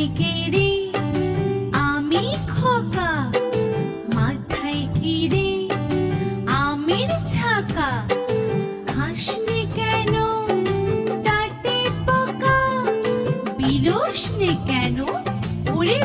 কে রে? আমি খোকা। মাথায় কি রে? আমের ছাকা। খাসনে কেন? দাঁতে পোকা। বিলোসনে কেন? ওরে